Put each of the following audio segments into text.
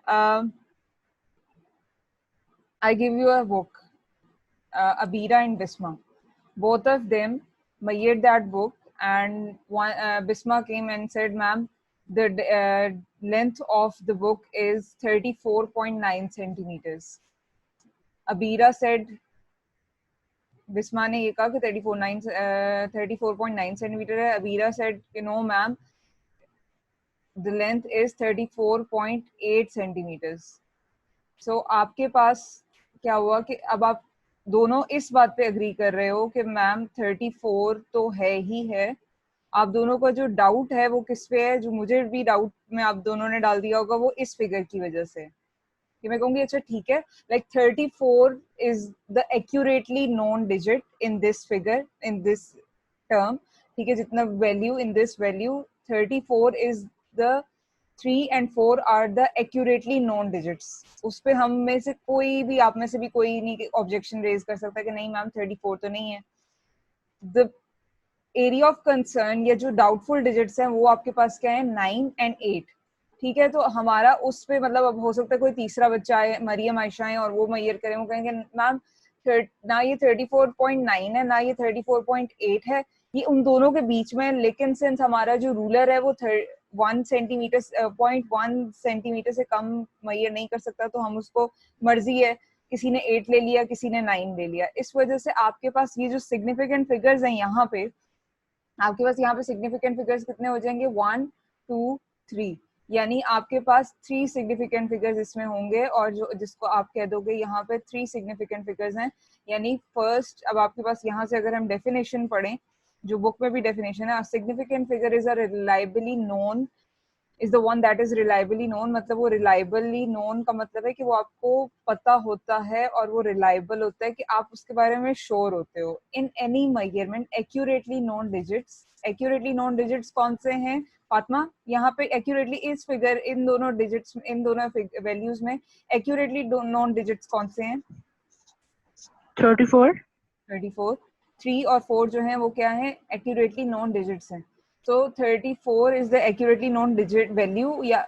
I give you a book, Abira and Bisma. Both of them made that book, and Bisma came and said, "Ma'am, the length of the book is 34.9 centimeters." Abira said, Bisma ने ये कहा कि 34.9 centimeter है. Abira said, "No, ma'am, the length is 34.8 centimeters." So आपके पास क्या हुआ कि अब आप दोनों इस बात पे अग्री कर रहे हो कि मैम 34 तो है ही है. आप दोनों का जो डाउट है वो किस पे है, जो मुझे भी डाउट में आप दोनों ने डाल दिया होगा, वो इस फिगर की वजह से कि मैं कहूंगी अच्छा ठीक है, like 34 is the accurately known digit in this figure, in this term. ठीक है, जितना value in this value 34 is the 3 and 4 are the accurately known digits. उस पे हम में से कोई भी, आप में से भी कोई नहीं ऑब्जेक्शन रेज कर सकता कि नहीं मैम 34 तो नहीं है. द एरिया ऑफ कंसर्न या जो डाउटफुल डिजिट्स हैं वो आपके पास क्या है, 9 and 8. ठीक है, तो हमारा उस पे मतलब अब हो सकता है कोई तीसरा बच्चा आए, मरियम आयशा है, और वो मैयर करें, वो कहेंगे मैम ना ये 34.9 है ना ये 34.8 है, ये उन दोनों के बीच में. लेकिन सिंस हमारा जो रूलर है वो 1 सेंटीमीटर 0.1 सेंटीमीटर से कम मैयर नहीं कर सकता, तो हम उसको मर्जी है, किसी ने 8 ले लिया, किसी ने 9 ले लिया. इस वजह से आपके पास ये जो सिग्निफिकेंट फिगर्स हैं यहाँ पे, आपके पास यहाँ पे सिग्निफिकेंट फिगर्स कितने हो जाएंगे, 1 2 3, यानी आपके पास 3 सिग्निफिकेंट फिगर्स इसमें होंगे, और जो जिसको आप कह दोगे यहाँ पे 3 सिग्निफिकेंट फिगर्स हैं. यानी फर्स्ट, अब आपके पास यहाँ से अगर हम डेफिनेशन पढ़ें, जो बुक में भी डेफिनेशन है, significant figure is a reliably known, is the one that is reliably known. मतलब वो रिलायबली नोन का मतलब है कि वो आपको पता होता है और वो रिलायबल होता है कि आप उसके बारे में श्योर होते हो. In any measurement accurately known digits, accurately known digits कौन से हैं फातिमा? यहाँ पे एक्यूरेटली इस फिगर, इन दोनों डिजिट्स, इन दोनों वैल्यूज में एक्यूरेटली नोन डिजिट्स कौन से हैं? 34. 34. 3 और 4 जो हैं वो क्या है, एक्यूरेटली नोन डिजिट्स हैं. So 34 is the accurately known digit value, या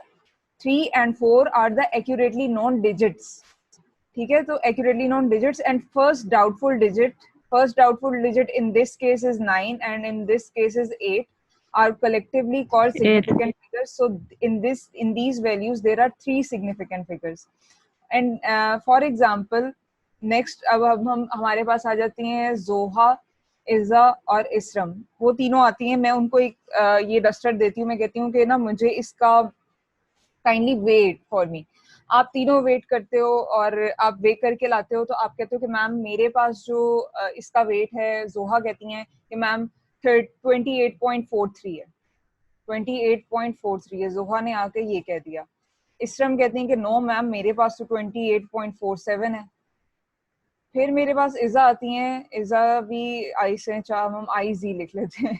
3 and 4 are the accurately known digits. ठीक है, तो accurately known digits, and first doubtful digit in this case is 9 and in this case is 8, are collectively called significant figures. So in these values there are 3 significant figures. And for example, next अब हम हमारे पास आ जाती हैं जोहा, इज़ा और इसरम. वो तीनों आती हैं, मैं उनको एक ये डस्टर देती हूँ, मैं कहती हूँ कि ना मुझे इसका काइंडली वेट फॉर मी. आप तीनों वेट करते हो और आप वेट करके लाते हो, तो आप कहते हो कि मैम मेरे पास जो इसका वेट है, जोहा कहती हैं कि मैम 28.43 है, 28.43 है. जोहा ने आके ये कह दिया. इसरम कहती हैं कि नो मैम मेरे पास तो 28.47 है. फिर मेरे पास इज़ा आती हैं, इज़ा भी आई से, चाहे हम आईजी लिख लेते हैं,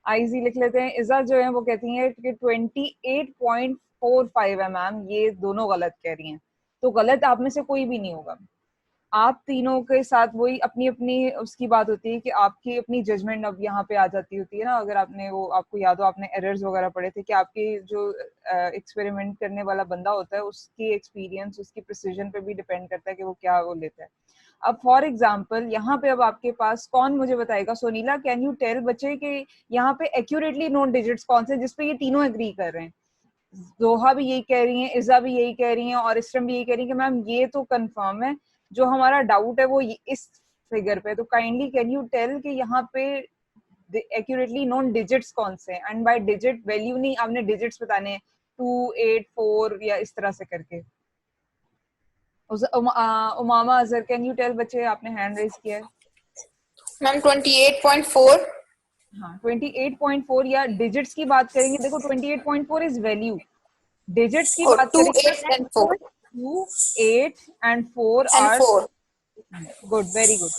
आईजी लिख लेते हैं. इज़ा जो है वो कहती हैं कि 28.45 है मैम, ये दोनों गलत कह रही हैं. तो गलत आप में से कोई भी नहीं होगा. आप तीनों के साथ वही अपनी अपनी उसकी बात होती है कि आपकी अपनी जजमेंट अब यहाँ पे आ जाती होती है ना. अगर आपने वो, आपको याद हो, आपने एरर्स वगैरह पढ़े थे कि आपकी जो एक्सपेरिमेंट करने वाला बंदा होता है उसकी एक्सपीरियंस, उसकी प्रिसीजन पे भी डिपेंड करता है कि वो क्या वो लेता है. अब फॉर एग्जाम्पल यहाँ पे अब आपके पास कौन मुझे बताएगा, सोनीला कैन यू टेल बच्चे कि यहाँ पे एक्यूरेटली नोन डिजिट्स कौन से जिसपे ये तीनों एग्री कर रहे हैं? जोहा भी यही कह रही हैं, इज़ा भी यही कह रही हैं और इसरम भी यही कह रही है कि मैम ये तो कंफर्म है, जो हमारा डाउट है वो इस फिगर पे. तो काइंडली कैन यू टेल कि यहाँ पे एक्यूरेटली नोन डिजिट्स कौन से हैं? एंड बाय डिजिट वैल्यू नहीं, आपने डिजिट्स बताने हैं, 2 8 4 या इस तरह से करके. Umama Azhar can you tell बच्चे, आपने हैंड रेज किया है. मैम 28.4. हाँ 28.4, या डिजिट्स की बात करेंगे, देखो 28.4 इज वैल्यू, डिजिट्स की बात 2 करेंगे 8 and 4 2 8 and 4 and are 4. good, very good.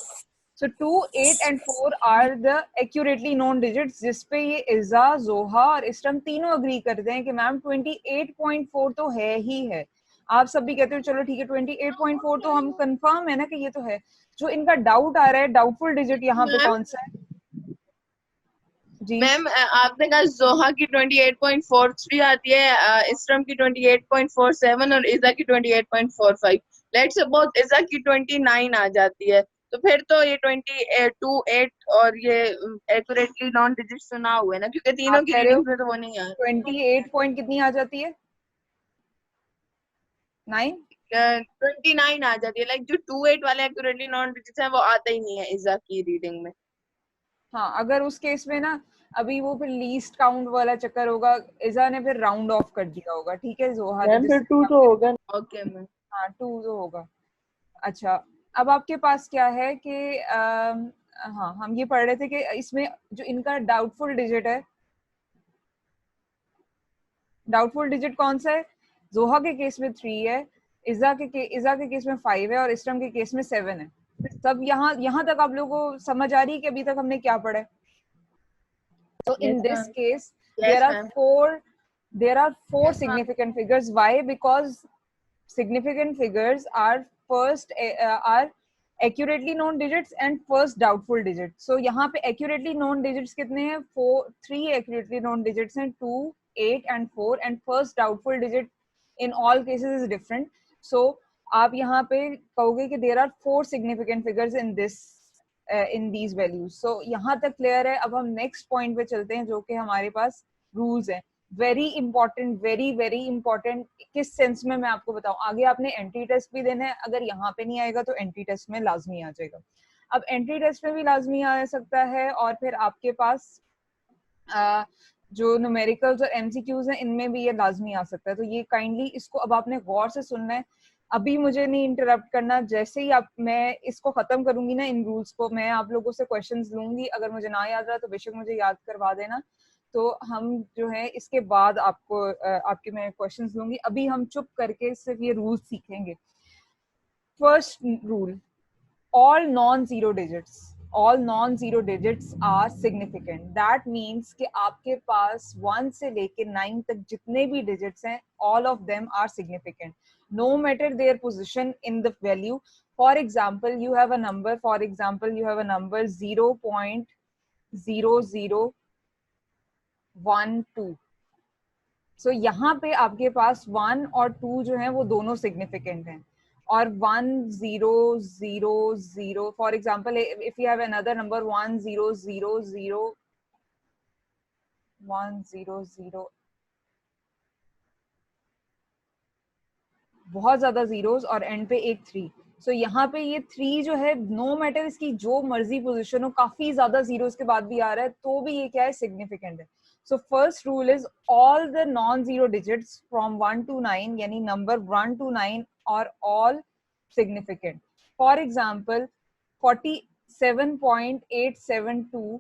So 2 8 and 4 are the accurately known digits जिसपे ये इज़ा, जोहा और इसरम तीनों अग्री करते हैं कि मैम 28.4 तो है ही है. आप सब भी कहते हो चलो ठीक है 28.4 तो हम कंफर्म है ना कि ये तो है. जो इनका डाउट आ रहा है, डाउटफुल डिजिट यहाँ पे कौन सा है? जी मैम आपने कहा जोहा की 28.43 आती है, इस्रम की 28.47 और इजा की 28.45। लेट्स सपोज इजा की 29 आ जाती है, तो फिर तो ये 28 और ये एक्यूरेटली नॉन डिजिट्स तो ना हुए ना, क्योंकि तीनों आप की कह रहे हो रीडिंग में तो वो नहीं आ 28 पॉइंट कितनी आ जाती है? 9? 29 आ जाती है। लाइक जो 28 वाले एक्यूरेटली नॉन डिजिट्स है वो आता ही नहीं है इजा की रीडिंग में। हाँ, अगर उस केस में ना अभी वो फिर लीस्ट काउंट वाला चक्कर होगा, इजा ने फिर राउंड ऑफ कर दिया होगा, ठीक है जोहा ने, मैम फिर जिससे 2 तो होगा। Okay ma'am. हाँ 2 तो होगा। अच्छा, अब आपके पास क्या है कि हाँ हम ये पढ़ रहे थे कि इसमें जो इनका डाउटफुल डिजिट है, डाउटफुल डिजिट कौन सा है? जोहा के केस में 3 है, इजा के केस में 5 है और इस्रम के केस में 7 है। सब यहाँ तक आप लोगों को समझ आ रही है कि अभी तक हमने क्या पढ़ा है? So in yes this ma'am. case, yes there are ma'am. four Yes, ma'am. significant figures. Why? Because significant figures are first are accurately known digits and first doubtful digits. So यहाँ पे accurately known digits कितने हैं? 3 accurately known digits हैं, 2, 8 and 4, and first doubtful digit in all cases is different. So आप यहाँ पे कहोगे कि there are 4 significant figures in this in these values. So यहाँ तक क्लियर है। अब हम नेक्स्ट पॉइंट पे चलते हैं जो कि हमारे पास रूल्स हैं। Very important, very very important. किस सेंस में मैं आपको बताऊं, आगे आपने एंट्री टेस्ट भी देना है, अगर यहाँ पे नहीं आएगा तो एंट्री टेस्ट में लाजमी आ जाएगा। अब एंट्री टेस्ट में भी लाजमी आ सकता है, और फिर आपके पास जो न्यूमेरिकल्स और एमसीक्यूज हैं इनमें भी ये लाजमी आ सकता है। तो ये काइंडली इसको अब आपने गौर से सुनना है, अभी मुझे नहीं इंटरप्ट करना। जैसे ही आप मैं इसको खत्म करूंगी ना, इन रूल्स को, मैं आप लोगों से क्वेश्चंस लूंगी, अगर मुझे ना याद रहा तो बेशक मुझे याद करवा देना। तो हम जो है इसके बाद आपको आपके मैं क्वेश्चंस लूंगी, अभी हम चुप करके सिर्फ ये रूल सीखेंगे। First rule, all non-zero digits are significant. That means कि आपके पास 1 से लेके 9 तक जितने भी digits हैं, all of them are significant, no matter their position in the value. For example, you have a number. 0.0012. So यहाँ पे आपके पास 1 और 2 जो है वो दोनों significant हैं, और 1000, for example, if you have another number 1000, बहुत ज्यादा जीरोस और एंड पे एक 3। सो यहाँ पे ये 3 जो है, नो मैटर इसकी जो मर्जी पोजीशन हो, काफी ज्यादा जीरोस के बाद भी आ रहा है तो भी ये क्या है, सिग्निफिकेंट है। So first rule is all the non zero digits from 1 to 9, यानी नंबर 1 to 9 और ऑल सिग्निफिकेंट। For example 47.872।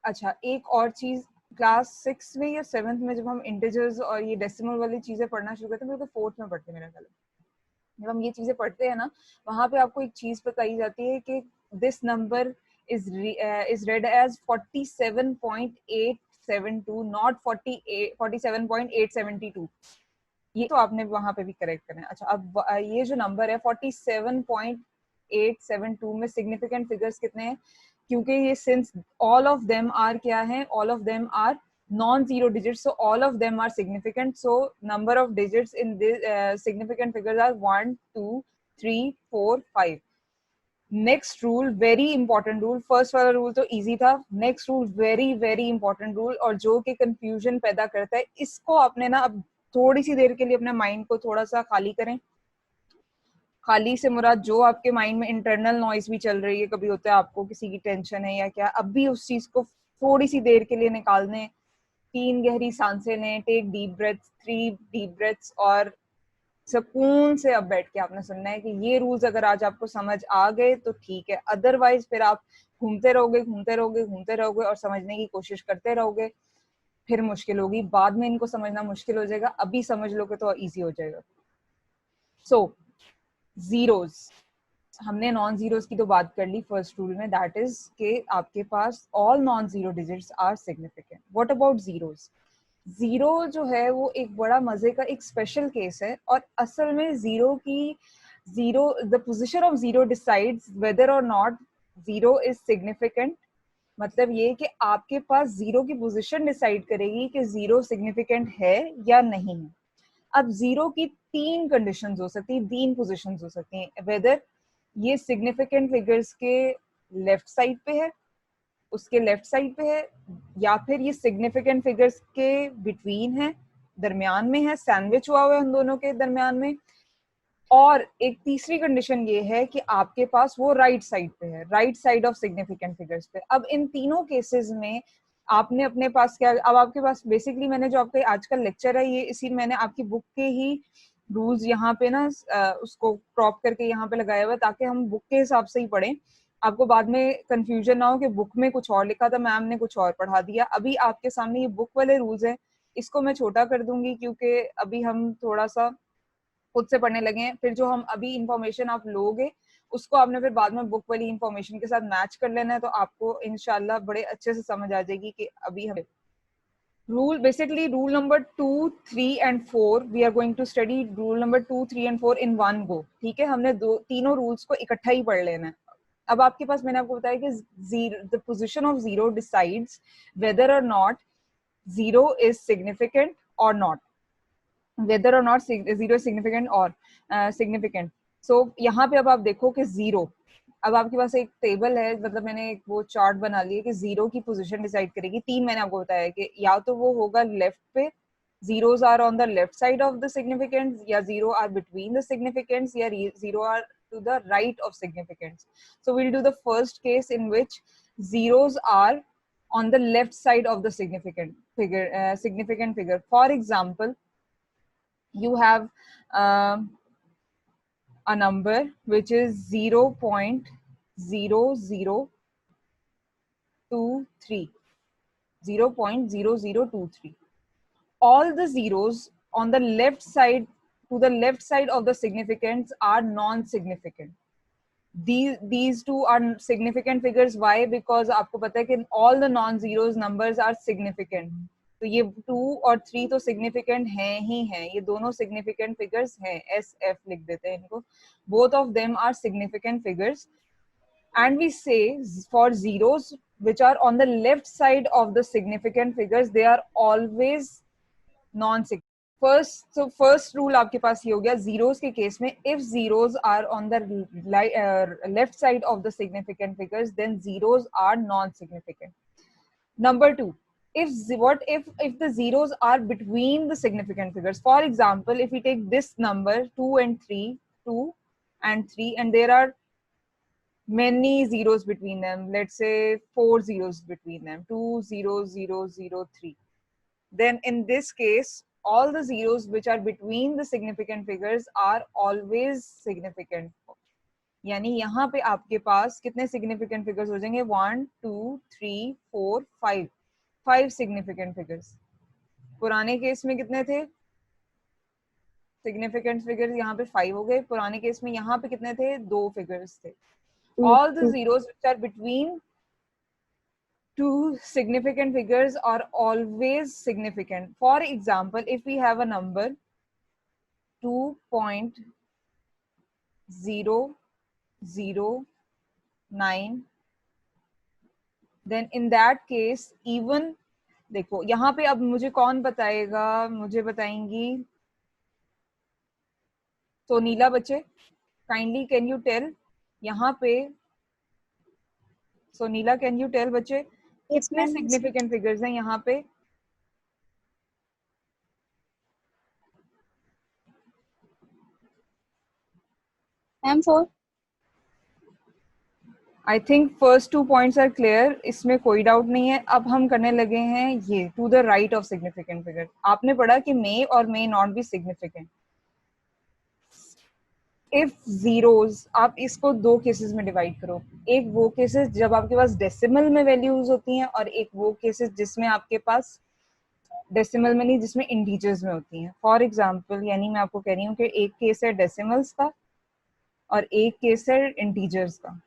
अच्छा, एक और चीज, क्लास 6 में या 7th में जब हम इंटीजर्स और ये डेसिमल वाली चीजें पढ़ना शुरू करते हैं, मेरे को 4th में पढ़ते मेरा ख्याल, जब हम ये चीजें पढ़ते हैं ना, वहां पे आपको एक चीज बताई जाती है कि this number is read as 47.872, not 47.872। ये तो आपने वहां पे भी करेक्ट करना है। अच्छा, अब ये जो नंबर है 47.872 में सिग्निफिकेंट फिगर्स कितने हैं? क्योंकि ये since all of them are क्या है, all of them are non-zero digits, so all of them are significant. So number of digits in this significant figures are 1, 2, 3, 4, 5. Next rule, very important rule. First वाला rule तो easy था, next rule very very important rule, और जो कि confusion पैदा करता है। इसको आपने ना अब थोड़ी सी देर के लिए अपने माइंड को थोड़ा सा खाली करें। खाली से मुराद जो आपके माइंड में इंटरनल नॉइज भी चल रही है, कभी होता है आपको किसी की टेंशन है या क्या, अब भी उस चीज को थोड़ी सी देर के लिए निकाल दें। 3 गहरी सांसें लें, take deep breaths, 3 deep breaths, और सुकून से अब बैठ के आपने सुनना है कि ये रूल्स अगर आज आपको समझ आ गए तो ठीक है, अदरवाइज फिर आप घूमते रहोगे और समझने की कोशिश करते रहोगे, फिर मुश्किल होगी, बाद में इनको समझना मुश्किल हो जाएगा, अभी समझ लोगे तो इजी हो जाएगा। सो जीरोज, हमने नॉन जीरोज की तो बात कर ली फर्स्ट रूल में, दैट इज के आपके पास all non zero digits are significant. What about zeros? Zero जो है वो एक बड़ा मजे का एक स्पेशल केस है, और असल में zero the position of zero decides whether और नॉट जीरो इज सिग्निफिकेंट मतलब ये कि आपके पास जीरो की पोजीशन डिसाइड करेगी कि जीरो सिग्निफिकेंट है या नहीं है। अब जीरो की तीन कंडीशंस हो सकती हैं, तीन पोजीशंस हो सकती हैं, वेदर ये सिग्निफिकेंट फिगर्स के लेफ्ट साइड पे है, उसके लेफ्ट साइड पे है, या फिर ये सिग्निफिकेंट फिगर्स के बिटवीन है, दरमियान में है, सैंडविच हुआ हुआ है उन दोनों के दरमियान में। और एक तीसरी कंडीशन ये है कि आपके पास वो राइट साइड पे है, right side of significant figures पे। अब इन तीनों केसेस में आपने अपने पास क्या, अब आपके पास बेसिकली मैंने जो आपका आज का लेक्चर है ये इसी मैंने आपकी बुक के ही रूल्स यहाँ पे ना उसको क्रॉप करके यहाँ पे लगाया हुआ है ताकि हम बुक के हिसाब से ही पढ़ें, आपको बाद में कंफ्यूजन ना हो कि बुक में कुछ और लिखा था, मैम ने कुछ और पढ़ा दिया। अभी आपके सामने ये बुक वाले रूल्स है, इसको मैं छोटा कर दूंगी क्योंकि अभी हम थोड़ा सा खुद से पढ़ने लगे हैं। फिर जो हम अभी इंफॉर्मेशन आप लोगे उसको आपने फिर बाद में बुक वाली इंफॉर्मेशन के साथ मैच कर लेना है, तो आपको इंशाल्लाह बड़े अच्छे से समझ आ जाएगी कि अभी हम rule basically rule number 2, 3 and 4 we are going to study rule number 2, 3 and 4 in one go। ठीक है, हमने दो तीनों रूल्स को इकट्ठा ही पढ़ लेना है। अब आपके पास मैंने आपको बताया कि zero the position of zero decides whether और नॉट जीरो इज सिग्निफिकेंट और not, whether or not zero is significant or significant। so यहाँ पे अब आप देखो कि जीरो, अब आपके पास एक टेबल है, मतलब मैंने एक वो चार्ट बना लिया कि जीरो की पोजीशन डिसाइड करेगी। तीन मैंने आपको बताया कि या तो वो होगा लेफ्ट पे, zeros are on the left side of the significance, या zero are between the significance, या zero are to the right of significance। so we'll do the first case in which zeros are on the left side of the significant figure। for example, you have a number which is 0.0023, 0.0023। all the zeros on the left side, to the left side of the significance are non-significant। these two are significant figures। why? because आपको पता है कि all the non-zeros numbers are significant। तो ये 2 और 3 तो significant हैं ही हैं, ये दोनों सिग्निफिकेंट फिगर्स हैं, एस एफ लिख देते हैं इनको। Both of them are significant figures and we say for zeros which are on the left side of the significant figures they are always non-significant। First rule आपके पास ये हो गया जीरोस के केस में, if zeros are on the left side of the significant figures then zeros are non significant. number 2, if if the zeros are between the significant figures, for example if we take this number 2 and 3, 2 and 3 and there are many zeros between them, let's say 4 zeros between them, 2 0 0 0 3, then in this case all the zeros which are between the significant figures are always significant। यानी यहाँ पे आपके पास कितने significant figures हो जाएंगे, 1 2 3 4 5, 5 significant figures. पुराने case में कितने थे सिग्निफिकेंट फिगर्स, यहाँ पे 5 हो गए। पुराने केस में यहाँ पे कितने थे, 2 फिगर्स थे। all the zeros which are between two significant figures are always significant। for example if we have a number 2.009 then in that case even, देखो यहाँ पे अब मुझे कौन बताएगा, मुझे बताएंगी सोनीला बच्चे, काइंडली कैन यू टेल यहाँ पे, सोनीला कैन यू टेल बच्चे कितने सिग्निफिकेंट फिगर्स हैं यहाँ पे। M4। I think first 2 points are clear, इसमें कोई डाउट नहीं है। अब हम करने लगे हैं ये to the right of significant figure. आपने पढ़ा कि मे और may not be significant if zeros, आप इसको दो केसेस में डिवाइड करो, एक वो केसेस जब आपके पास डेसिमल में वैल्यूज होती हैं और एक वो केसेस जिसमें आपके पास डेसिमल में नहीं, जिसमें इंटीजर्स में होती हैं। फॉर एग्जांपल यानी मैं आपको कह रही हूँ कि एक केस है डेसिमल्स का और एक केस है इंटीजर्स का।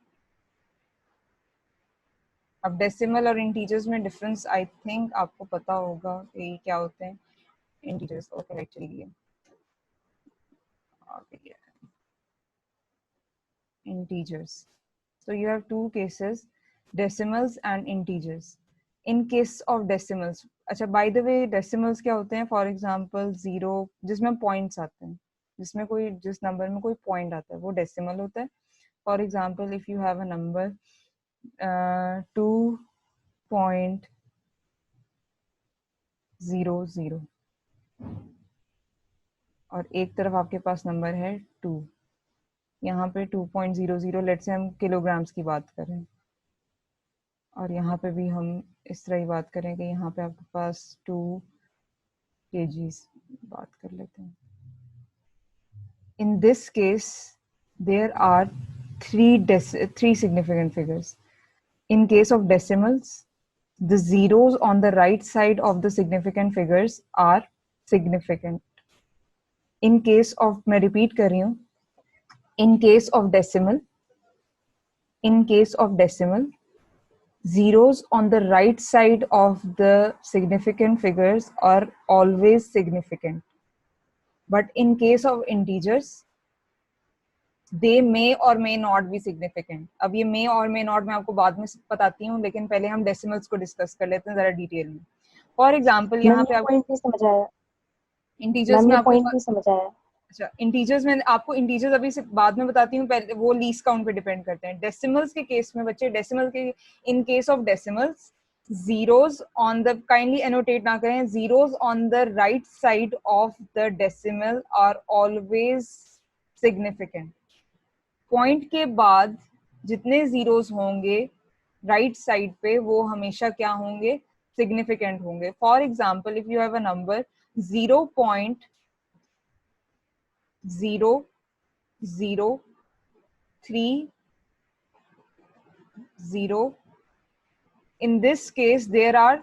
अब डेसिमल और इंटीजर्स में डिफरेंस आई थिंक आपको पता होगा कि क्या होते हैं integers. Okay actually integers, so you have two cases, decimals and integers. In case of decimals, अच्छा by the way decimals क्या होते हैं? For example 0 जिसमें points आते हैं, जिसमें कोई जिस नंबर में कोई point आता है वो decimal होता है. For example if you have a number 2.00 और एक तरफ आपके पास नंबर है 2, यहाँ पे 2.00 लेट्स से हम किलोग्राम्स की बात करें, और यहाँ पे भी हम इस तरह ही बात करें कि यहाँ पे आपके पास 2 kgs बात कर लेते हैं. In this case there are three significant figures. In case of decimals, the zeros on the right side of the significant figures are significant. In case of, मैं repeat कर रही हूँ, in case of decimal, zeros on the right side of the significant figures are always significant. But in case of integers, they may or may not be significant. अब ये may और may not मैं आपको बाद में बताती हूँ, लेकिन पहले हम decimals को discuss कर लेते हैं जरा डिटेल में. For example यहाँ पे आपको पॉइंट नहीं समझ आया. integers में आपको पॉइंट नहीं समझ आया. अच्छा इंटीजर्स में आपको इंटीजर्स अभी से बाद में बताती हूँ, पहले वो लीस्ट काउंट पे डिपेंड करते हैं. डेसिमल्स के केस में बच्चे, डेसिमल के इन case of decimals, zeros on the, kindly annotate ना करें, zeros on the right side of the decimal are always significant. Point के बाद जितने जीरोस होंगे राइट साइड पे वो हमेशा क्या होंगे? सिग्निफिकेंट होंगे. For example if you have a number 0.0030, in this case there are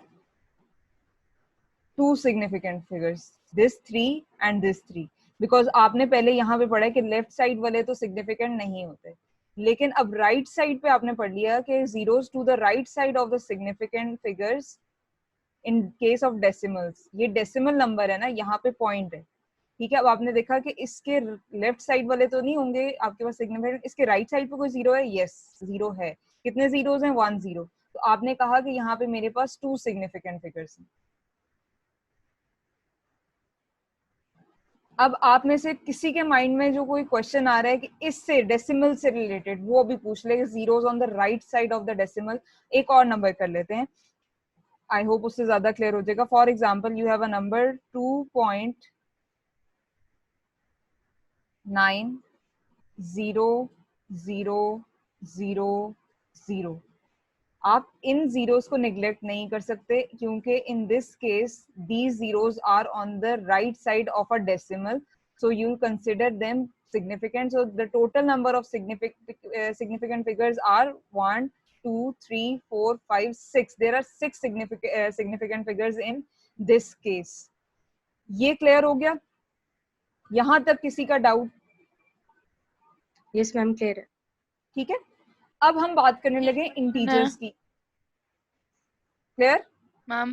two significant figures, this 3 and this 3, because आपने पहले यहाँ पे पढ़ा है कि लेफ्ट साइड वाले तो सिग्निफिकेंट नहीं होते, लेकिन अब राइट साइड पे आपने पढ़ लिया कि zeros to the right side of the significant figures in case of decimals. ये डेसिमल नंबर है ना, यहाँ पे पॉइंट है, ठीक है. अब आपने देखा कि इसके लेफ्ट साइड वाले तो नहीं होंगे आपके पास सिग्निफिकेंट, इसके राइट साइड पे कोई जीरो है? यस, जीरो है. कितने जीरोस हैं? 1 0. तो आपने कहा कि यहाँ पे मेरे पास 2 सिग्निफिकेंट फिगर्स हैं. अब आप में से किसी के माइंड में जो कोई क्वेश्चन आ रहा है कि इससे डेसिमल से रिलेटेड, वो अभी पूछ ले. Zeros on the right side of the decimal. एक और नंबर कर लेते हैं, आई होप उससे ज्यादा क्लियर हो जाएगा. For example you have a number 2.900000. आप इन जीरोस को निग्लेक्ट नहीं कर सकते, क्योंकि in this case these zeros are on the right side of a decimal, so you'll consider them significant. So the total number of significant figures are 1 2 3 4 5 6. There are 6 significant figures in this case. ये clear हो गया? यहाँ तक किसी का doubt? Yes ma'am clear है. ठीक है. अब हम बात करने लगे इंटीजर्स की. Clear ma'am?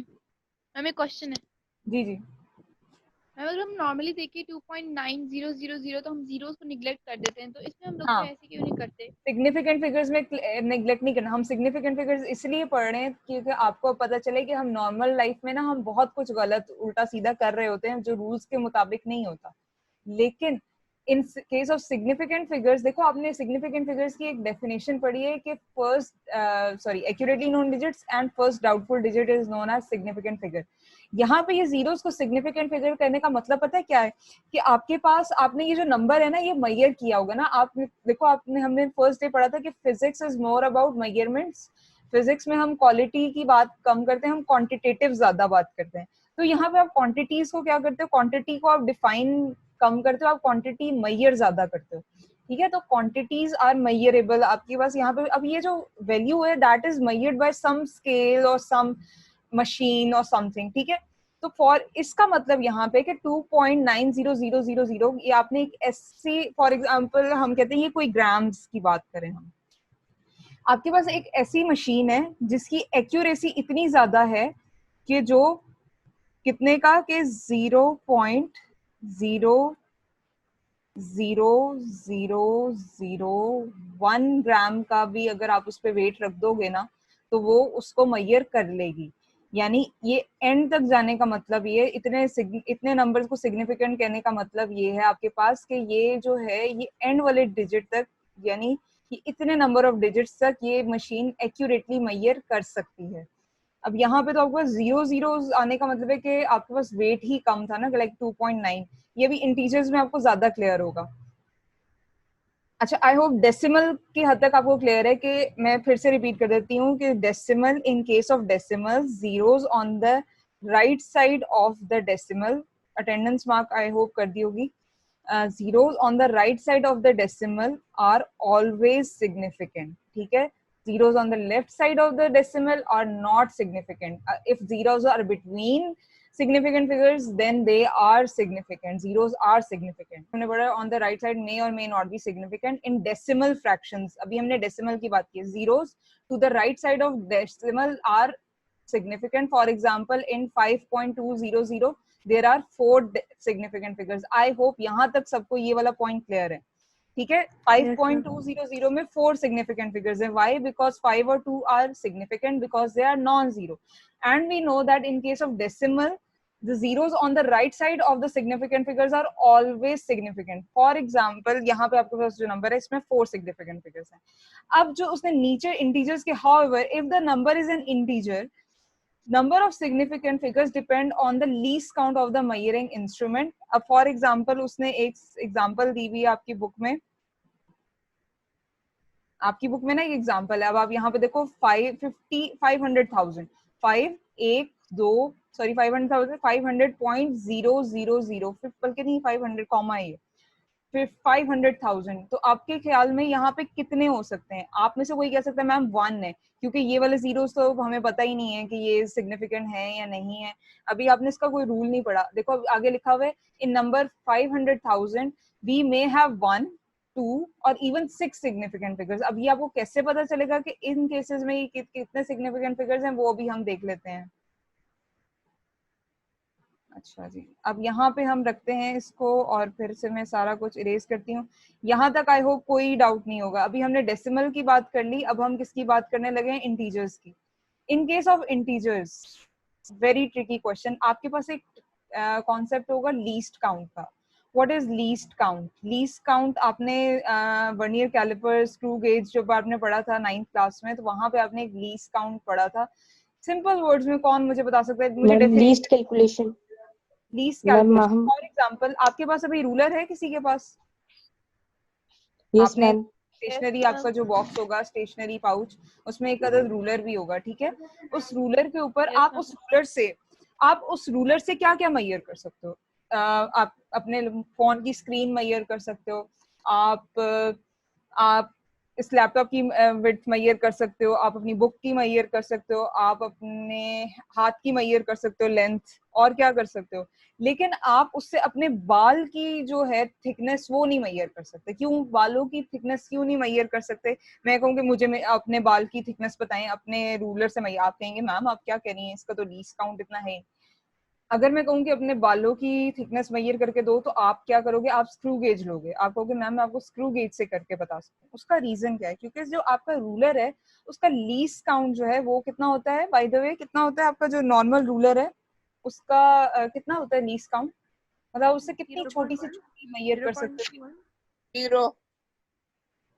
मैम एक क्वेश्चन है. जी जी. मैम अगर हम नॉर्मली देखें 2.9000 तो हम जीरोस को निगलेक्ट कर देते हैं, तो इसमें हम लोग हाँ. ऐसे क्यों नहीं करते? सिग्निफिकेंट फिगर्स में नेग्लेक्ट नहीं करना. हम सिग्निफिकेंट फिगर्स इसलिए पढ़ रहे हैं क्योंकि आपको पता चले कि हम नॉर्मल लाइफ में ना हम बहुत कुछ गलत उल्टा सीधा कर रहे होते हैं जो रूल्स के मुताबिक नहीं होता. लेकिन इन केस ऑफ सिग्निफिकेंट फिगर्स, देखो आपने सिग्निफिकेंट फिगर्स की एक डेफिनेशन पढ़ी है कि first accurately known digits and first doubtful digit is known as significant figure. यहाँ पे ये जीरोस को सिग्निफिकेंट फिगर करने का मतलब पता है क्या है? कि आपके पास आपने ये जो नंबर है ना, ये मेजर किया होगा ना. आप देखो, हमने फर्स्ट डे पढ़ा था कि physics is more about measurements. Physics में हम क्वालिटी की बात कम करते हैं, हम क्वांटिटेटिव ज्यादा बात करते हैं. तो यहाँ पे आप क्वांटिटीज को क्या करते हो? क्वांटिटी को आप डिफाइन कम करते हो, आप क्वांटिटी मेजर ज्यादा करते हो. ठीक है. तो क्वांटिटीज आर मेजरेबल. आपके पास यहाँ पे अब ये जो वैल्यू है that is measured by some scale और सम मशीन और समथिंग. ठीक है. तो फॉर इसका मतलब यहाँ पे कि 2.900000 ये आपने एक ऐसी, फॉर एग्जांपल हम कहते हैं ये कोई ग्राम्स की बात करें हम, आपके पास एक ऐसी मशीन है जिसकी एक्यूरेसी इतनी ज्यादा है कि जो कितने का कि 0.00001 ग्राम का भी अगर आप उस पर वेट रख दोगे ना, तो वो उसको मैयर कर लेगी। यानी ये एंड तक जाने का मतलब ये इतने नंबर्स को सिग्निफिकेंट कहने का मतलब ये है आपके पास कि ये जो है ये एंड वाले डिजिट तक, यानी कि इतने नंबर ऑफ डिजिट्स तक ये मशीन एक्यूरेटली मैयर कर सकती है। अब यहाँ पे तो आपके पास 0 zeros आने का मतलब है कि आपके पास वेट ही कम था ना, लाइक 2.9। ये भी इंटीजर्स में आपको ज्यादा क्लियर होगा। अच्छा, आई होप डेसिमल की हद तक आपको क्लियर है कि मैं फिर से रिपीट कर देती हूँ कि decimal, in case of decimal, zeros on the right side of the decimal, attendance mark I hope कर दी होगी, zeros on the right side of the decimal are always significant. ठीक है, zeros on the left side of the decimal are not significant. If zeros are between significant figures, then they are significant. Zeros are significant. हमने पढ़ा on the right side may or may not be significant in decimal fractions. अभी हमने decimal की बात की. Zeros to the right side of decimal are significant. For example, in 5.200 there are 4 significant figures. I hope यहाँ तक सबको ये वाला point clear है. ठीक है, 5.200 में 4 significant figures है. Why? Because 5 और 2 are significant because they are non-zero. And we know that in case of decimal, the zeros on the right side of the significant figures are always significant. For example, यहाँ पे आपके पास जो number है इसमें 4 significant figures हैं. अब जो उसने नीचे integers के, however, if the number is an integer, number of significant figures depend on the least count of the measuring instrument. अब for example उसने एक example दी हुई है आपकी बुक में, ना एक एग्जांपल है. अब आप यहाँ पे देखो 500,000, 500.000, बल्कि नहीं 500 कॉमा है, फिर 500,000. तो आपके ख्याल में यहाँ पे कितने हो सकते हैं? आप में से कोई कह सकता है मैम 1 है, क्योंकि ये वाले जीरोस तो हमें पता ही नहीं है कि ये सिग्निफिकेंट है या नहीं है. अभी आपने इसका कोई रूल नहीं पढ़ा. देखो आगे लिखा हुआ है, इन नंबर 500,000 वी मे हैव 1, 2 और इवन 6 सिग्निफिकेंट फिगर्स. अब ये आपको कैसे पता चलेगा कि इन केसेस में कितने सिग्निफिकेंट फिगर्स हैं, वो भी हम देख लेते हैं. अच्छा जी, अब यहाँ पे हम रखते हैं इसको और फिर से मैं सारा कुछ इरेज करती हूँ. यहाँ तक आई होप कोई डाउट नहीं होगा. अभी हमने डेसिमल की बात कर ली, अब हम किसकी बात करने लगे हैं? इंटीजर्स की. इन case of integers, very tricky question. आपके पास एक कॉन्सेप्ट होगा लीस्ट काउंट का. What is least count? Least count आपने वर्नियर कैलिपर, स्क्रू गेज जब आपने पढ़ा था 9th क्लास में, तो वहां पे आपने एक लीस्ट काउंट पढ़ा था. सिंपल वर्ड्स में कौन मुझे बता सकता है? मुझे least calculation. Least calculation. For example आपके पास अभी रूलर है किसी के पास? Yes ma'am. स्टेशनरी, आपका जो बॉक्स होगा स्टेशनरी पाउच, उसमें एक अदर रूलर भी होगा. ठीक है, उस रूलर के ऊपर आप उस रूलर से क्या क्या मैयर कर सकते हो? आप अपने फोन की स्क्रीन मैयर कर सकते हो, आप इस लैपटॉप की विड्थ मैयर कर सकते हो, आप अपनी बुक की मैयर कर सकते हो, आप अपने हाथ की मैयर कर सकते हो लेंथ, और क्या कर सकते हो. लेकिन आप उससे अपने बाल की जो है थिकनेस वो नहीं मैयर कर सकते. क्यों? बालों की थिकनेस क्यों नहीं मैयर कर सकते? मैं कहूँगी मुझे अपने बाल की थिकनेस बताएं अपने रूलर से मैयर. आप कहेंगे मैम आप क्या कह रही हैं, इसका तो लीस्ट काउंट इतना है. अगर मैं कहूँ कि अपने बालों की थिकनेस मैयर करके दो, तो आप क्या करोगे? आप स्क्रू गेज लोगे. आप कहोगे मैम मैं आपको स्क्रू गेज से करके बता सकती हूँ. उसका रीजन क्या है? क्योंकि जो आपका रूलर है उसका लीस्ट काउंट जो है वो कितना होता है? बाय द वे कितना होता है आपका जो नॉर्मल रूलर है उसका कितना होता है लीस्ट काउंट? मतलब उससे कितनी छोटी से छोटी मैयर कर सकते हो? 0.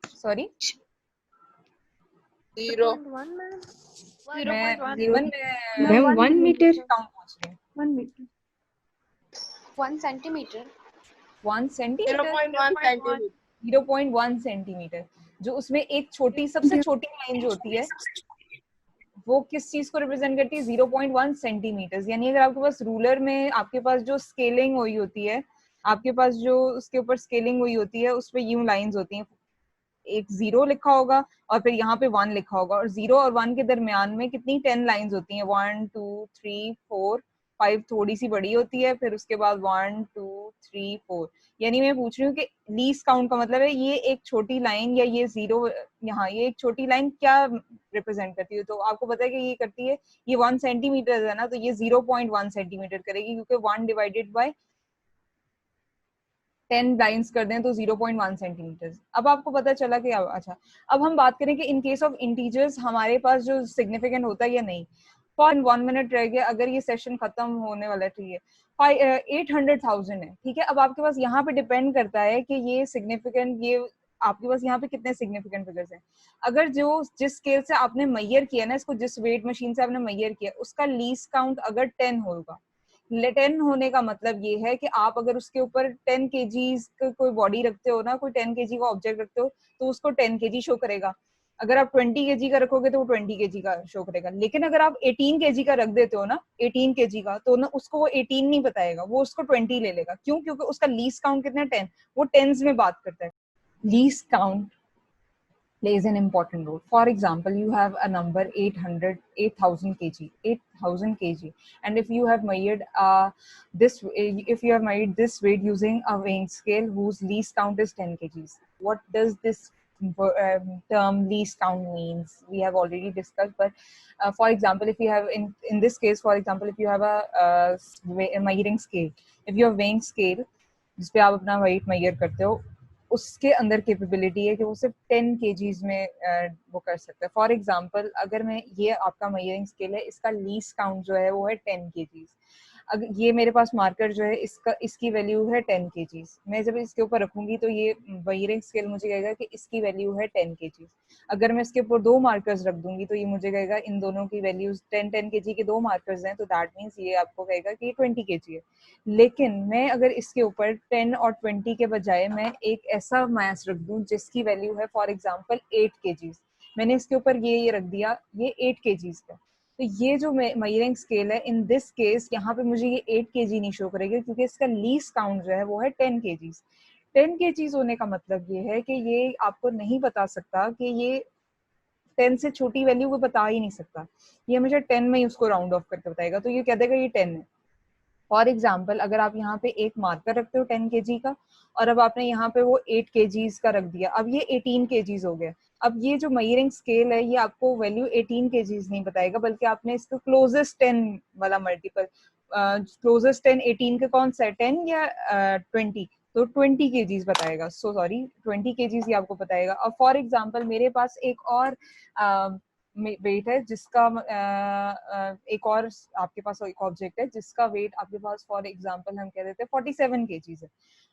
सॉरी 0. Ma'am 1 metre. काउंट पूछ रही हूँ. 1 metre. 1 centimetre. 1 centimetre. 0.1 centimetre. 0.1 centimetre. जो उसमें एक छोटी, सबसे छोटी लाइन जो होती है वो किस चीज को रिप्रेजेंट करती है? 0.1 सेंटीमीटर. यानी अगर आपके पास रूलर में आपके पास जो स्केलिंग हुई होती है, आपके पास जो उसके ऊपर स्केलिंग हुई होती है, उस पे यूं लाइंस होती हैं. एक 0 लिखा होगा और फिर यहाँ पे 1 लिखा होगा, और 0 और 1 के दरमियान में कितनी 10 लाइंस होती हैं? 1 2 3 4 5 थोड़ी सी बड़ी होती है, फिर उसके बाद 1 2 3 4. यानी मैं पूछ रही हूँ कि लीस्ट काउंट का मतलब है ये एक छोटी लाइन या ये 0 यहाँ ये एक छोटी लाइन क्या रिप्रेजेंट करती है? तो आपको पता है कि ये करती है, ये 1 सेंटीमीटर है ना, तो ये 0.1 सेंटीमीटर करेगी, क्योंकि 1 डिवाइडेड बाय 10 लाइंस कर दें तो 0.1 सेंटीमीटर। अब आपको पता चला कि अच्छा, अब हम बात करें कि इन केस ऑफ इंटीजर्स हमारे पास जो सिग्निफिकेंट होता है या नहीं। फॉर 1 मिनट रह गया, अगर ये सेशन खत्म होने वाला है, ठीक है, 800,000 है, ठीक है। अब आपके पास यहाँ पे डिपेंड करता है कि ये सिग्निफिकेंट, ये आपके पास यहाँ पे कितने सिग्निफिकेंट फिगर्स हैं। अगर जिस स्केल से आपने मेजर किया ना, इसको जिस वेट मशीन से आपने मेजर किया, उसका लीस्ट काउंट अगर 10 होगा, 10 होने का मतलब ये है कि आप अगर उसके ऊपर 10 केजीज का कोई बॉडी रखते हो ना, कोई 10 केजी का ऑब्जेक्ट रखते हो, तो उसको 10 केजी शो करेगा। अगर आप 20 केजी का रखोगे तो वो 20 केजी का शो करेगा। लेकिन अगर आप 18 केजी का रख देते हो ना, 18 केजी का, तो ना उसको वो 18 नहीं बताएगा, वो उसको 20 ले लेगा। क्यों? क्योंकि उसका लीस्ट काउंट कितना है, 10। वो टेंस में बात करता है। Least count plays an important role. For example, you have a number 8,000 kg, 8,000 kg, and if you have measured if you have measured this weight using a weighing scale whose least count is 10 kgs, what does this term least count means? We have already discussed, but for example, if you have in this case, for example, if you have a measuring scale, if you have weighing scale जिस पे आप अपना weight measure करते हो, उसके अंदर capability है कि वो सिर्फ 10 केजीज में वो कर सकता है। फॉर एग्जांपल, अगर मैं, ये आपका मेजरिंग स्केल है, इसका लीस्ट काउंट जो है वो है 10 केजीज। अगर ये मेरे पास मार्कर जो है, इसकी वैल्यू है 10 केजीज। मैं जब इसके ऊपर रखूंगी तो ये मेजरिंग स्केल मुझे कहेगा कि इसकी वैल्यू है 10 केजीज। अगर मैं इसके ऊपर 2 मार्कर्स रख दूंगी तो ये मुझे कहेगा इन दोनों की वैल्यूज 10 केजी के 2 मार्कर्स हैं, तो दैट मीन्स ये आपको कहेगा कि ये 20 केजी है। लेकिन मैं अगर इसके ऊपर 10 और 20 के बजाय मैं एक ऐसा मास रख दूं जिसकी वैल्यू है फॉर एग्जांपल 8 केजीज, मैंने इसके ऊपर ये रख दिया, ये 8 केजीज का, तो ये जो मेजरिंग स्केल है, इन दिस केस यहाँ पे मुझे ये 8 केजी नहीं शो करेगा, क्योंकि इसका लीस्ट काउंट जो है वो है 10 केजीज। 10 केजीज होने का मतलब ये है कि ये आपको नहीं बता सकता कि ये 10 से छोटी वैल्यू को बता ही नहीं सकता, ये हमेशा 10 में ही उसको राउंड ऑफ करके बताएगा, तो ये कह देगा ये 10 है। फॉर एग्जाम्पल, अगर आप यहाँ पे एक मार्कर रखते हो 10 केजी का, और अब आपने यहाँ पे वो 8 केजीज का रख दिया, अब ये 18 केजीज हो गया। अब ये जो मेजरिंग स्केल है, ये आपको वैल्यू 18 केजीज नहीं बताएगा, बल्कि आपने इसको क्लोजेस्ट 10 वाला मल्टीपल, क्लोजेस्ट 10 18 का कौन सा है, 10 या 20, तो 20 केजीज बताएगा। सो सॉरी, 20 केजीज ही आपको बताएगा। अब फॉर एग्जाम्पल, मेरे पास एक और वेट है जिसका एक और आपके पास एक ऑब्जेक्ट है जिसका वेट आपके पास फॉर एग्जांपल हम कह देते हैं 47 केजीज है।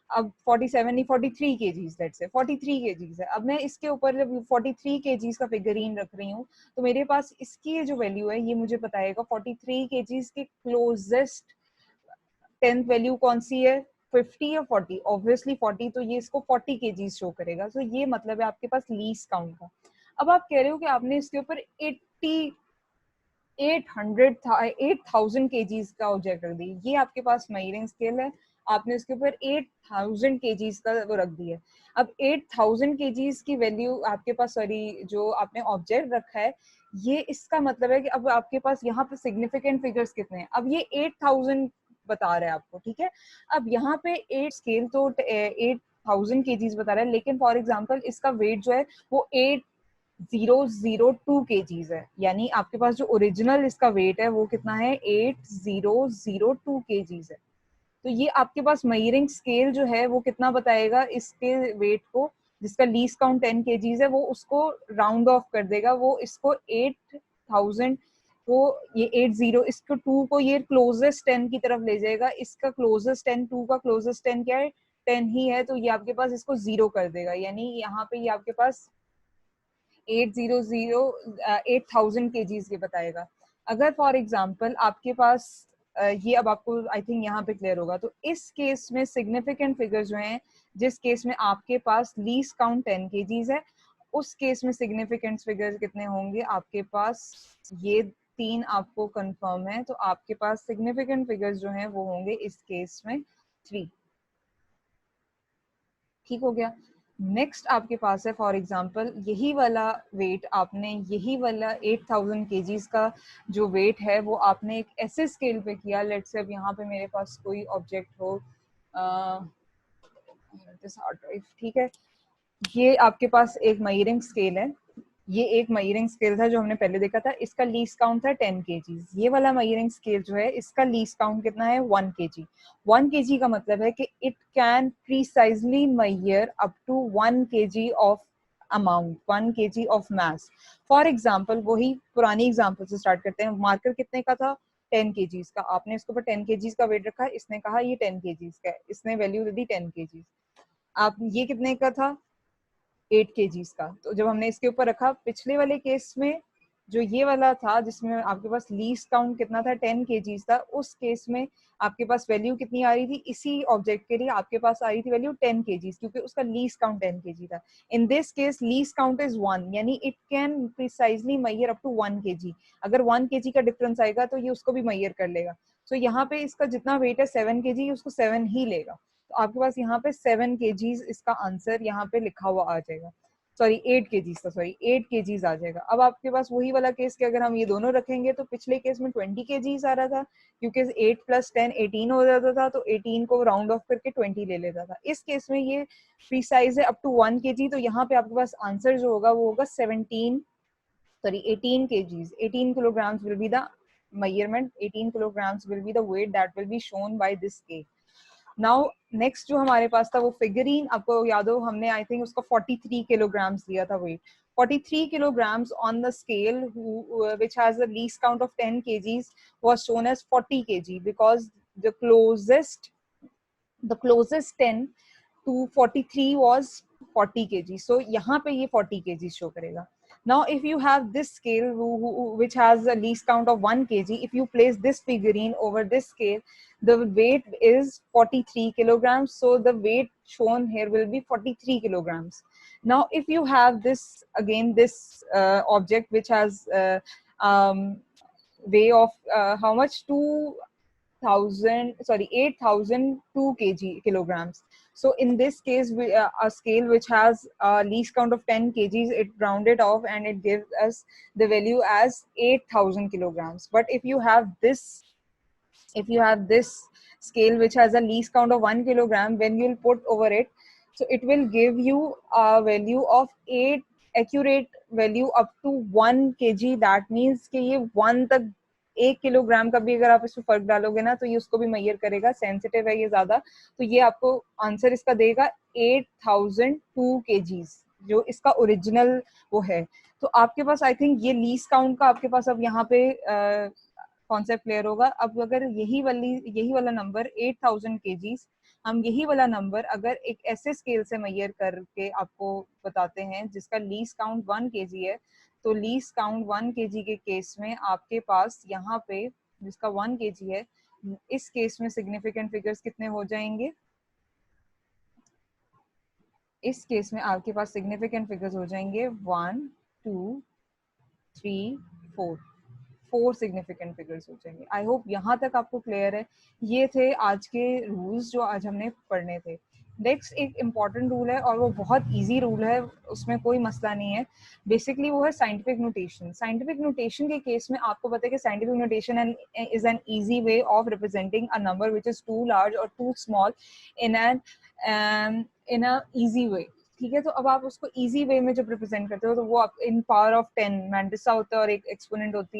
अब 47 नहीं, 43 केजीज, लेट्स से 43 केजीज है। अब मैं इसके ऊपर जब 43 केजीज का फिगरीन रख रही हूँ, तो मेरे पास इसकी जो वैल्यू है ये मुझे बताएगा 43 केजीज के क्लोजेस्ट 10th वैल्यू कौन सी है, 50 या 40, ऑब्वियसली 40, तो ये इसको 40 केजीज शो करेगा। तो ये मतलब है आपके पास लीस्ट काउंट का। अब आप कह रहे हो कि आपने इसके ऊपर 8,000 केजीज का ऑब्जेक्ट रख दिया, ये आपके पास मेजरिंग स्केल है, आपने इसके ऊपर 8,000 केजीज का वो रख दिया। अब 8,000 केजीज की वैल्यू आपके पास, सॉरी, जो आपने ऑब्जेक्ट रखा है, ये इसका मतलब है कि अब आपके पास यहाँ पे सिग्निफिकेंट फिगर्स कितने हैं। अब ये 8,000 बता रहा है आपको, ठीक है। अब यहाँ पे 8 स्केल तो 8,000 केजीज बता रहा है, लेकिन फॉर एग्जांपल इसका वेट जो है वो 8,002 केजीज है, यानी आपके पास जो ओरिजिनल इसका वेट है वो कितना है, 8,002 केजीज है। तो ये आपके पास मेजरिंग स्केल जो है वो कितना बताएगा, इसके वेट को, जिसका लीस्ट काउंट 10 केजीज है, वो उसको राउंड ऑफ कर देगा, वो इसको 8,000 को, ये 80, इसको 2 को ये क्लोजेस्ट 10 की तरफ ले जाएगा, इसका क्लोजेस्ट 10, 2 का क्लोजेस्ट 10 क्या है, 10 ही है, तो ये आपके पास इसको 0 कर देगा, यानी यहाँ पे ये आपके पास 8,000 केजीज के बताएगा। अगर फॉर एग्जांपल आपके पास ये, अब आपको आई थिंक यहाँ पे क्लियर होगा, तो इस केस में सिग्निफिकेंट फिगर जो हैं, जिस केस में आपके पास लीस्ट काउंट 10 केजीज है, उस केस में सिग्निफिकेंट फिगर कितने होंगे आपके पास, ये 3 आपको कंफर्म है, तो आपके पास सिग्निफिकेंट फिगर्स जो हैं वो होंगे इस केस में 3। ठीक हो गया। नेक्स्ट आपके पास है फॉर एग्जांपल यही वाला वेट, आपने यही वाला 8,000 केजीज का जो वेट है वो आपने एक ऐसे स्केल पे किया, लेट्स से अब यहाँ पे मेरे पास कोई ऑब्जेक्ट हो, ठीक है, ये आपके पास एक मेजरिंग स्केल है, ये एक मयरिंग स्केल था जो हमने पहले देखा था, इसका लीस्ट काउंट था 10 kgs। ये वाला मयरिंग स्केल जो है इसका लीस्ट काउंट कितना है 1 kg। 1 kg का मतलब है कि it can precisely measure up to 1 kg of amount, 1 kg of mass. For example, वही पुरानी एग्जाम्पल से स्टार्ट करते हैं। मार्कर कितने का था 10 kgs का, आपने इसके ऊपर 10 kgs का वेट रखा, इसने कहा ये 10 kgs का है, इसने वैल्यू दे दी 10 kgs। आप ये कितने का था 8 kgs का, तो जब हमने इसके ऊपर रखा, पिछले वाले केस में जो ये वाला था जिसमें आपके पास लीस्ट काउंट कितना था 10 kgs था, उस केस में आपके पास वैल्यू कितनी आ रही थी, इसी ऑब्जेक्ट के लिए आपके पास आ रही थी वैल्यू 10 kgs, क्योंकि उसका लीस्ट काउंट 10 kg था। In this case least count is 1, यानी it can precisely measure up to 1 kg। अगर 1 kg का डिफरेंस आएगा तो ये उसको भी मैयर कर लेगा। सो यहाँ पे इसका जितना वेट है 7 kg, उसको 7 ही लेगा। तो आपके पास यहाँ पे 7 kgs इसका आंसर यहाँ पे लिखा हुआ आ जाएगा, सॉरी 8 kgs का, सॉरी 8 kgs आ जाएगा। अब आपके पास वही वाला केस कि अगर हम ये दोनों रखेंगे तो पिछले केस में 20 kgs आ रहा था, क्योंकि 8 + 10 18 हो जाता था, तो 18 को राउंड ऑफ करके 20 ले लेता था। इस केस में ये प्रीसाइज है अप टू 1 kg, तो यहाँ पे आपके पास आंसर जो होगा वो होगा 18 kgs। 18 kilograms will be the measurement, 18 kilograms will be the weight that will be shown by this scale। Now next जो हमारे पास था वो फिगरीन, आपको याद हो हमने आई थिंक उसका 43 kilograms दिया था wait. 43 kilograms on the scale which has a least count of 10 kgs was shown as 40 kg because the closest 10 to 43 was 40 kg. So यहाँ पे ये 40 kg शो करेगा। Now if you have this scale which has a least count of 1 kg, if you place this figurine over this scale, the weight is 43 kilograms. So the weight shown here will be 43 kilograms. Now if you have this, again this object which has weight of how much, 8,002 kilograms. So in this case, a scale which has a least count of 10 kgs, it rounded off and it gives us the value as 8,000 kilograms. But if you have this scale which has a least count of 1 kilogram, when you'll put over it, so it will give you a value of 8 accurate value up to 1 kg. That means कि ये 1 तक 1 kilogram का भी अगर आप इसमें फर्क डालोगे ना तो ये उसको भी मैयर करेगा। सेंसिटिव है ये ज्यादा, तो ये आपको आंसर इसका देगा 8,002 kgs, जो इसका ओरिजिनल वो है। तो आपके पास आई थिंक ये लीस्ट काउंट का आपके पास अब यहाँ पे कॉन्सेप्ट क्लियर होगा। अब अगर यही वाला नंबर 8,000 kgs, हम यही वाला नंबर अगर एक ऐसे स्केल से मैयर करके आपको बताते हैं जिसका लीस्ट काउंट 1 kg है, तो लीस्ट काउंट 1 kg के केस में आपके पास यहाँ पे जिसका 1 kg है, इस केस में सिग्निफिकेंट फिगर्स कितने हो जाएंगे, इस केस में आपके पास सिग्निफिकेंट फिगर्स हो जाएंगे 1 2 3 4 सिग्निफिकेंट फिगर्स हो जाएंगे। आई होप यहाँ तक आपको क्लियर है। ये थे आज के रूल्स जो आज हमने पढ़ने थे। नेक्स्ट एक इम्पॉर्टेंट रूल है और वो बहुत इजी रूल है, उसमें कोई मसला नहीं है। बेसिकली वो है साइंटिफिक नोटेशन। साइंटिफिक नोटेशन के केस में आपको पता है कि scientific notation is an easy way of representing a number which is too large और too small in a easy way. ठीक है, तो अब आप उसको इजी वे में जब रिप्रेजेंट करते हो तो वो आप इन पावर ऑफ 10 मैंटिसा होता है और एक एक्सपोनेंट होता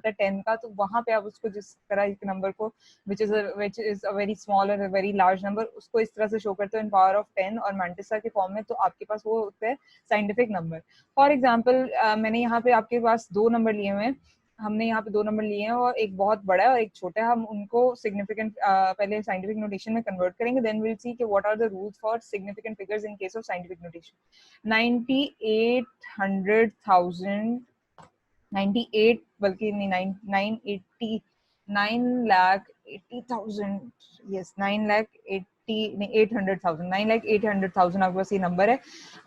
है 10 का, तो वहां पे आप उसको जिस तरह एक नंबर को which is a very small और very large number, उसको इस तरह से शो करते हो इन पावर ऑफ 10 और मैंटिसा के फॉर्म में, तो आपके पास वो होता है साइंटिफिक नंबर। फॉर एग्जाम्पल मैंने यहाँ पे आपके पास 2 नंबर लिए हुए हैं, हमने यहाँ पे 2 नंबर लिए हैं और एक बहुत बड़ा है और एक छोटा है। हम उनको सिग्निफिकेंट पहले साइंटिफिक नोटेशन में कन्वर्ट करेंगे, देन विल सी कि what are the rules for significant figures in case of scientific notation. 98 बल्कि नहीं 9,80,000, यस 9,800,000 आपके पास ये नंबर है।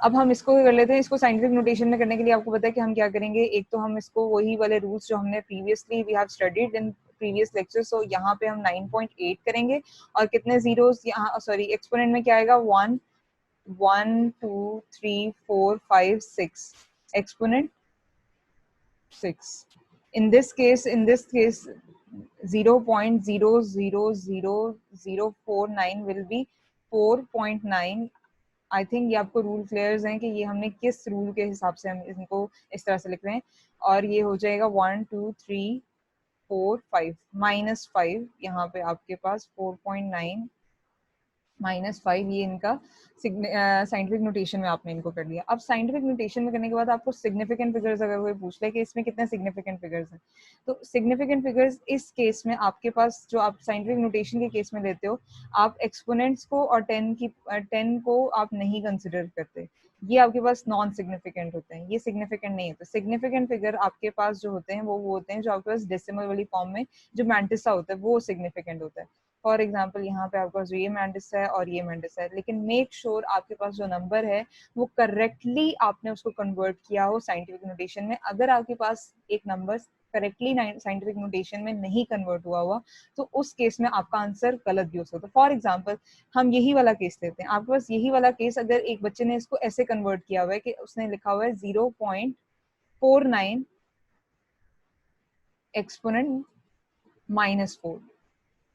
अब हम इसको कर लेते हैं, इसको साइंटिफिक नोटेशन में करने के लिए आपको पता है कि हम क्या करेंगे। एक तो हम इसको वही वाले रूल्स जो हमने previously we have studied in previous lecture, so यहाँ पे हम 9.8 करेंगे और कितने जीरोस यहाँ, सॉरी एक्सपोनेंट में क्या आएगा 1 1 2 3 4 5 6, exponent 6. In this case 0.000049 will be 4.9 I think ये आपको रूल क्लियर्स हैं कि ये हमने किस रूल के हिसाब से हम इनको इस तरह से लिख रहे हैं। और ये हो जाएगा 1 2 3 4 5 -5, यहाँ पे आपके पास 4.9 -5, ये इनका साइंटिफिक नोटेशन में आपने इनको कर लिया। अब साइंटिफिक नोटेशन में करने के बाद आपको सिग्निफिकेंट फिगर्स अगर कोई पूछ ले कि इसमें कितने सिग्निफिकेंट फिगर्स हैं, तो सिग्निफिकेंट फिगर्स इस केस में आपके पास जो आप साइंटिफिक नोटेशन के केस में लेते हो, आप एक्सपोनेंट्स को और 10 को आप नहीं कंसिडर करते, ये आपके पास नॉन सिग्निफिकेंट होते हैं, ये सिग्निफिकेंट नहीं होते। सिग्निफिकेंट फिगर आपके पास जो होते हैं वो होते हैं जो आपके पास डेसिमल वाली फॉर्म में जो मैंटिसा होता है वो सिग्निफिकेंट होता है। फॉर एग्जाम्पल यहाँ पे आपके पास ये मैंटिस है और ये मैंटिस है, लेकिन मेक श्योर आपके पास जो नंबर है वो करेक्टली आपने उसको कन्वर्ट किया हो साइंटिफिक नोटेशन में। अगर आपके पास एक नंबर करेक्टली साइंटिफिक नोटेशन में नहीं कन्वर्ट हुआ तो उस केस में आपका आंसर गलत भी हो सकता है। फॉर एग्जाम्पल हम यही वाला केस लेते हैं, आपके पास यही वाला केस अगर एक बच्चे ने इसको ऐसे कन्वर्ट किया हुआ है कि उसने लिखा हुआ है 0.49 एक्सपोनेंट -4,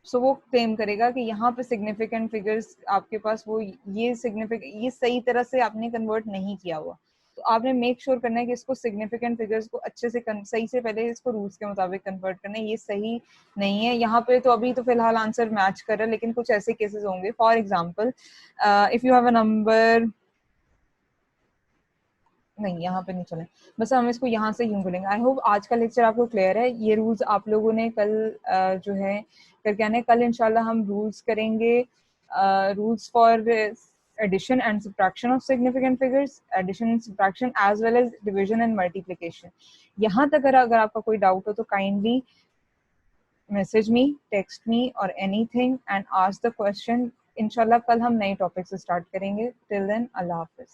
सो वो क्लेम करेगा कि यहाँ पे सिग्निफिकेंट फिगर्स आपके पास वो ये सही तरह से आपने कन्वर्ट नहीं किया हुआ। तो आपने मेक श्योर करना है कि इसको सिग्निफिकेंट फिगर्स को अच्छे से सही से पहले इसको रूल्स के मुताबिक कन्वर्ट करना है। ये सही नहीं है यहाँ पे, तो अभी तो फिलहाल आंसर मैच कर रहा है, लेकिन कुछ ऐसे केसेस होंगे। For example if you have a number, नहीं यहाँ पे नहीं चले, बस हम इसको यहाँ से यूं बोलेंगे। आई होप आज का लेक्चर आपको क्लियर है। ये रूल्स आप लोगों ने कल जो है करके आने, कल इंशाल्लाह हम रूल्स करेंगे, rules for addition and subtraction of significant figures, addition and subtraction as well as division and multiplication. यहाँ तक अगर आपका कोई डाउट हो तो kindly message me, text me और anything and ask the question. इंशाल्लाह कल हम नए टॉपिक से स्टार्ट करेंगे। टिल देन अल्लाह हाफिज।